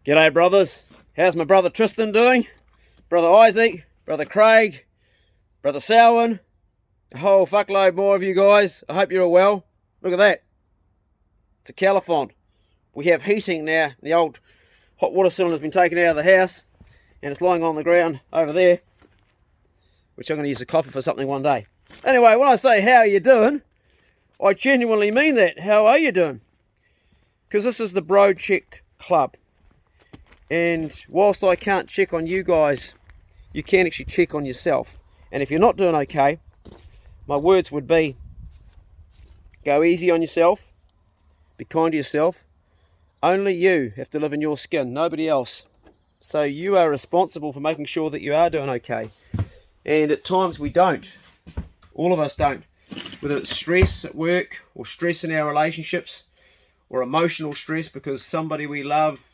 G'day brothers, how's my brother Tristan doing? Brother Isaac, brother Craig, brother Selwyn, a whole fuckload more of you guys. I hope you're all well. Look at that. It's a caliphon. We have heating now. The old hot water cylinder's been taken out of the house and it's lying on the ground over there, which I'm going to use a copper for something one day. Anyway, when I say how are you doing, I genuinely mean that. How are you doing? Because this is the Bro Check Club. And whilst I can't check on you guys, you can actually check on yourself. And if you're not doing okay, my words would be, go easy on yourself, be kind to yourself. Only you have to live in your skin, nobody else. So you are responsible for making sure that you are doing okay. And at times we don't. All of us don't. Whether it's stress at work, or stress in our relationships, or emotional stress because somebody we love,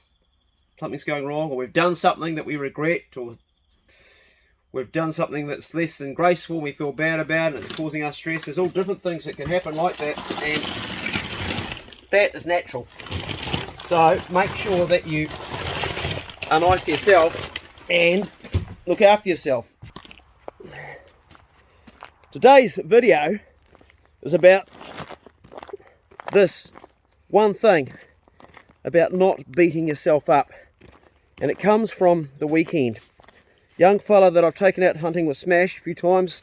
something's going wrong, or we've done something that we regret, or we've done something that's less than graceful, we feel bad about and it's causing us stress. There's all different things that can happen like that, and that is natural. So make sure that you are nice to yourself and look after yourself. Today's video is about this one thing, about not beating yourself up. And it comes from the weekend. Young fella that I've taken out hunting with Smash a few times,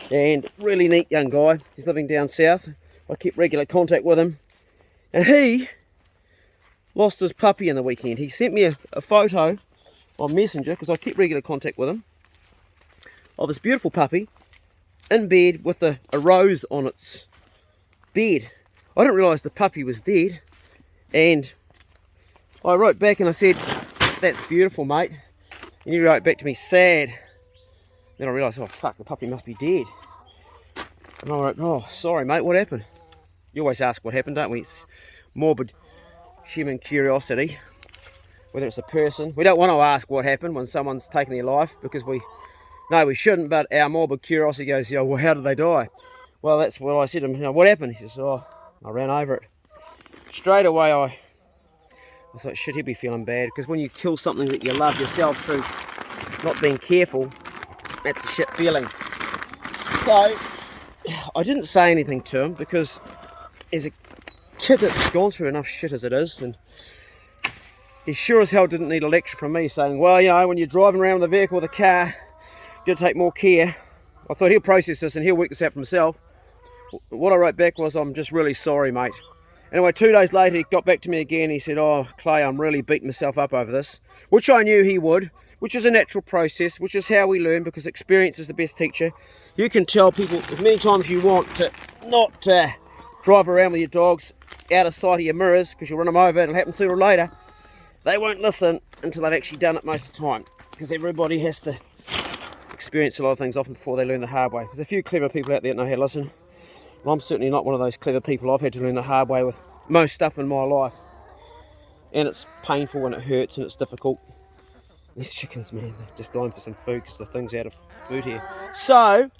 and really neat young guy. He's living down south. I keep regular contact with him. And he lost his puppy in the weekend. He sent me a photo on Messenger, because I keep regular contact with him, of this beautiful puppy in bed with a rose on its bed. I didn't realise the puppy was dead. And I wrote back and I said, that's beautiful, mate. And he wrote back to me, sad. Then I realised, oh fuck, the puppy must be dead. And I wrote, oh, sorry mate, what happened? You always ask what happened, don't we? It's morbid human curiosity, whether it's a person. We don't want to ask what happened when someone's taken their life, because we shouldn't, but our morbid curiosity goes, yeah, well, how did they die? Well, that's what I said to him, what happened? He says, oh, I ran over it. Straight away I thought, shit, he'd be feeling bad, because when you kill something that you love yourself through not being careful, that's a shit feeling. So I didn't say anything to him, because as a kid that's gone through enough shit as it is, and he sure as hell didn't need a lecture from me saying, well, you know, when you're driving around with a vehicle with a car, you've got to take more care. I thought he'll process this and he'll work this out for himself. What I wrote back was, I'm just really sorry, mate. Anyway, 2 days later, he got back to me again. He said, oh, Clay, I'm really beating myself up over this, which I knew he would, which is a natural process, which is how we learn, because experience is the best teacher. You can tell people as many times you want to not drive around with your dogs out of sight of your mirrors, because you'll run them over. It'll happen sooner or later. They won't listen until they've actually done it most of the time, because everybody has to experience a lot of things often before they learn the hard way. There's a few clever people out there that know how to listen. Well, I'm certainly not one of those clever people. I've had to learn the hard way with most stuff in my life. And it's painful and it hurts and it's difficult. These chickens, man, they're just dying for some food because the thing's out of food here. So,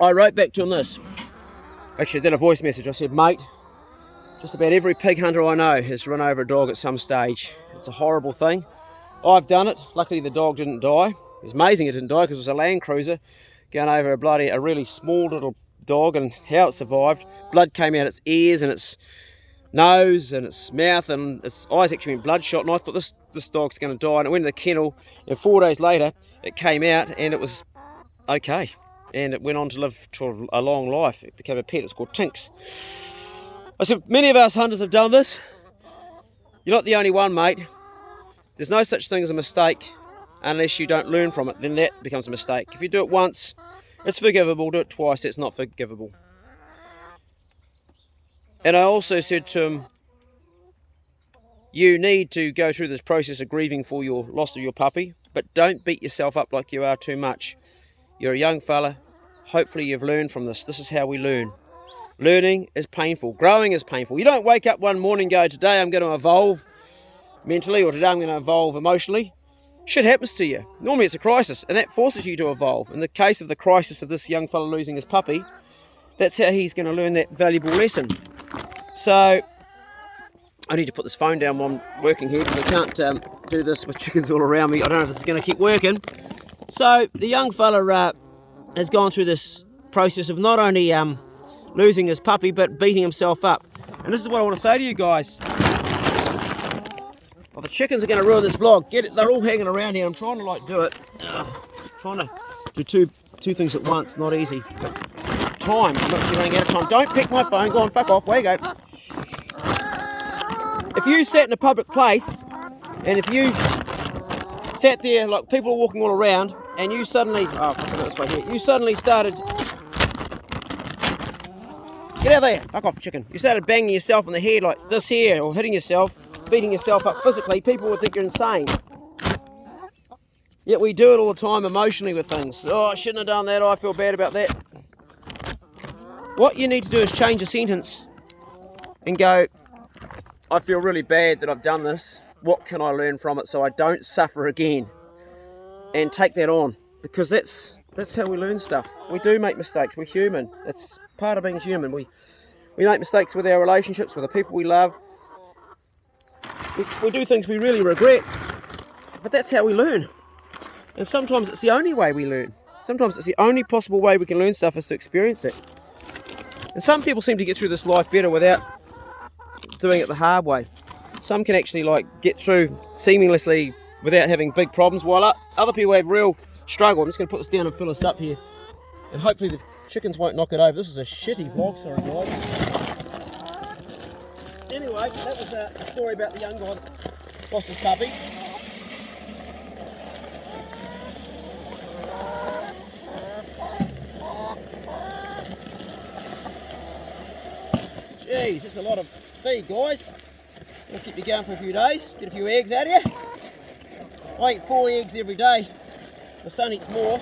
I wrote back to him this. Actually, I did a voice message. I said, mate, just about every pig hunter I know has run over a dog at some stage. It's a horrible thing. I've done it. Luckily, the dog didn't die. It was amazing it didn't die, because it was a Land Cruiser going over a really small little dog, and how it survived. Blood came out its ears and its nose and its mouth, and its eyes actually been bloodshot, and I thought this dog's going to die, and it went in the kennel, and 4 days later it came out and it was okay, and it went on to live to a long life. It became a pet. It's called Tinks. I said, many of us hunters have done this. You're not the only one, mate. There's no such thing as a mistake unless you don't learn from it. Then that becomes a mistake. If you do it once, it's forgivable. Do it twice, it's not forgivable. And I also said to him, you need to go through this process of grieving for your loss of your puppy, but don't beat yourself up like you are too much. You're a young fella. Hopefully you've learned from this. This is how we learn. Learning is painful. Growing is painful. You don't wake up one morning and go, today I'm going to evolve mentally, or today I'm going to evolve emotionally. Shit happens to you. Normally it's a crisis, and that forces you to evolve. In the case of the crisis of this young fella losing his puppy, that's how he's going to learn that valuable lesson. So I need to put this phone down while I'm working here because I can't do this with chickens all around me. I don't know if this is going to keep working. So the young fella has gone through this process of not only losing his puppy but beating himself up. And this is what I want to say to you guys. Well, the chickens are going to ruin this vlog. Get it? They're all hanging around here. I'm trying to like do it. Trying to do two things at once. Not easy. Time. I'm not running out of time. Don't pick my phone. Go on, fuck off. Where you go? If you sat in a public place, and if you sat there like people are walking all around, and you suddenly, this way here, you suddenly started, get out there, fuck off chicken. You started banging yourself on the head like this here, or hitting yourself, beating yourself up physically, people would think you're insane. Yet we do it all the time emotionally with things. Oh, I shouldn't have done that, oh, I feel bad about that. What you need to do is change a sentence and go, I feel really bad that I've done this. What can I learn from it so I don't suffer again? And take that on, because that's how we learn stuff. We do make mistakes. We're human. It's part of being human. We make mistakes with our relationships, with the people we love. We do things we really regret, but that's how we learn. And sometimes it's the only way we learn. Sometimes it's the only possible way we can learn stuff is to experience it. And some people seem to get through this life better without doing it the hard way. Some can actually like get through seamlessly without having big problems, while other people have real struggle. I'm just going to put this down and fill this up here, and hopefully the chickens won't knock it over. This is a shitty vlog, sorry guys. Anyway, that was a story about the young guy lost his puppy. Jeez, that's a lot of feed, guys. We'll keep you going for a few days, get a few eggs out of you. I eat 4 eggs every day. My son eats more.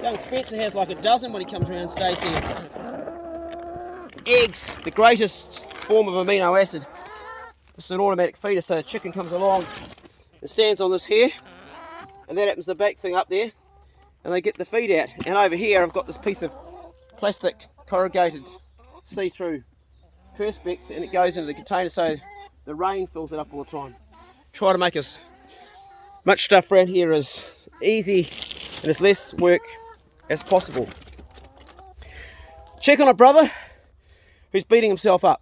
Young Spencer has like a dozen when he comes around and stays here. Eggs, the greatest form of amino acid. This is an automatic feeder, so the chicken comes along and stands on this here, and that happens the back thing up there, and they get the feed out. And over here I've got this piece of plastic corrugated see-through perspex, and it goes into the container so the rain fills it up all the time. Try to make as much stuff around here as easy and as less work as possible. Check on a brother who's beating himself up.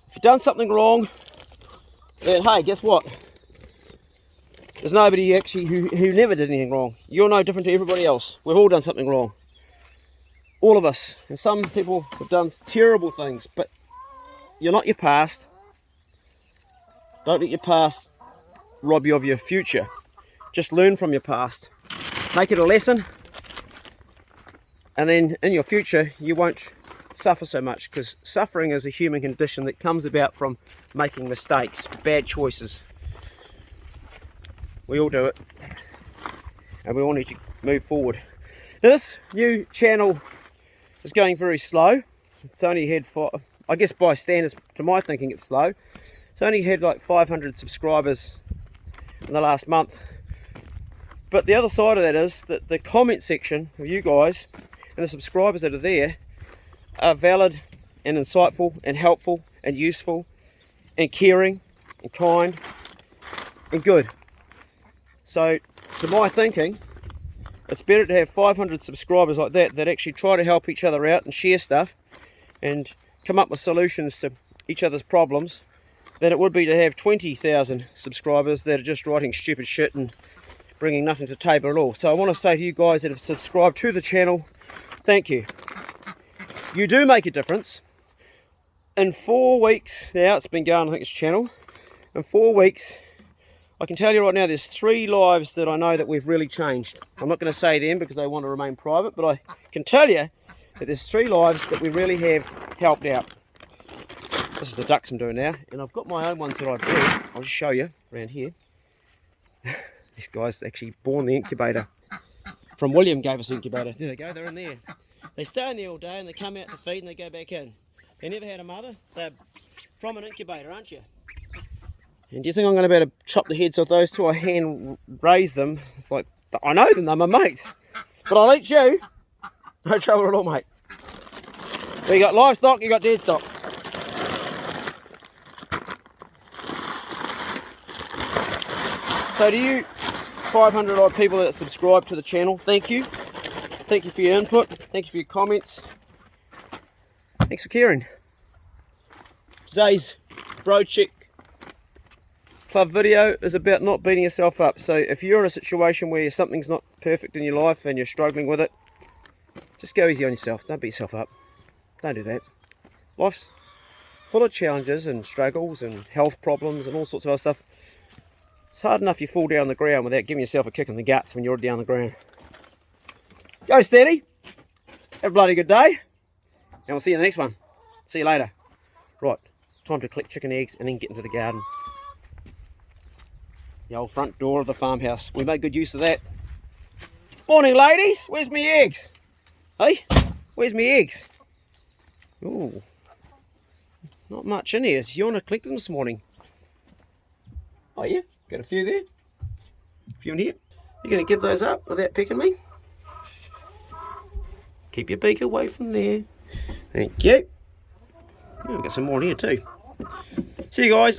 If you've done something wrong, then hey, guess what? There's nobody actually who never did anything wrong. You're no different to everybody else. We've all done something wrong. All of us. And some people have done terrible things, but you're not your past. Don't let your past rob you of your future. Just learn from your past. Make it a lesson, and then in your future you won't suffer so much, because suffering is a human condition that comes about from making mistakes, bad choices. We all do it, and we all need to move forward. Now, this new channel is going very slow. It's only had, I guess by standards, to my thinking, it's slow. It's only had like 500 subscribers in the last month. But the other side of that is that the comment section of you guys and the subscribers that are there are valid and insightful and helpful and useful and caring and kind and good. So to my thinking, it's better to have 500 subscribers like that actually try to help each other out and share stuff and come up with solutions to each other's problems than it would be to have 20,000 subscribers that are just writing stupid shit and bringing nothing to the table at all. So I want to say to you guys that have subscribed to the channel, thank you. You do make a difference. In 4 weeks now, it's been going, I think, this channel. In 4 weeks, I can tell you right now, there's 3 lives that I know that we've really changed. I'm not going to say them because they want to remain private, but I can tell you that there's 3 lives that we really have helped out. This is the ducks I'm doing now, and I've got my own ones that I bred. I'll just show you around here. This guy's actually born the incubator. From William gave us the incubator. There they go, they're in there. They stay in there all day and they come out to feed and they go back in. They never had a mother. They're from an incubator, aren't you? And do you think I'm going to be able to chop the heads off those 2? I hand raise them. It's like, I know them, they're my mates. But I'll eat you. No trouble at all, mate. Well, you got livestock, you got dead stock. So to you 500 odd people that subscribe to the channel, thank you. Thank you for your input. Thank you for your comments. Thanks for caring. Today's Bro Check Club video is about not beating yourself up. So if you're in a situation where something's not perfect in your life and you're struggling with it, just go easy on yourself. Don't beat yourself up. Don't do that. Life's full of challenges and struggles and health problems and all sorts of other stuff. It's hard enough you fall down the ground without giving yourself a kick in the guts when you're down the ground. Go steady. Have a bloody good day. And we'll see you in the next one. See you later. Right, time to collect chicken eggs and then get into the garden. The old front door of the farmhouse. We make good use of that. Morning, ladies. Where's me eggs? Hey, where's me eggs? Ooh, not much in here. You want to collect them this morning? Oh yeah, got a few there. A few in here. You're going to give those up without pecking me? Keep your beak away from there. Thank you. We've got some more in here too. See you guys.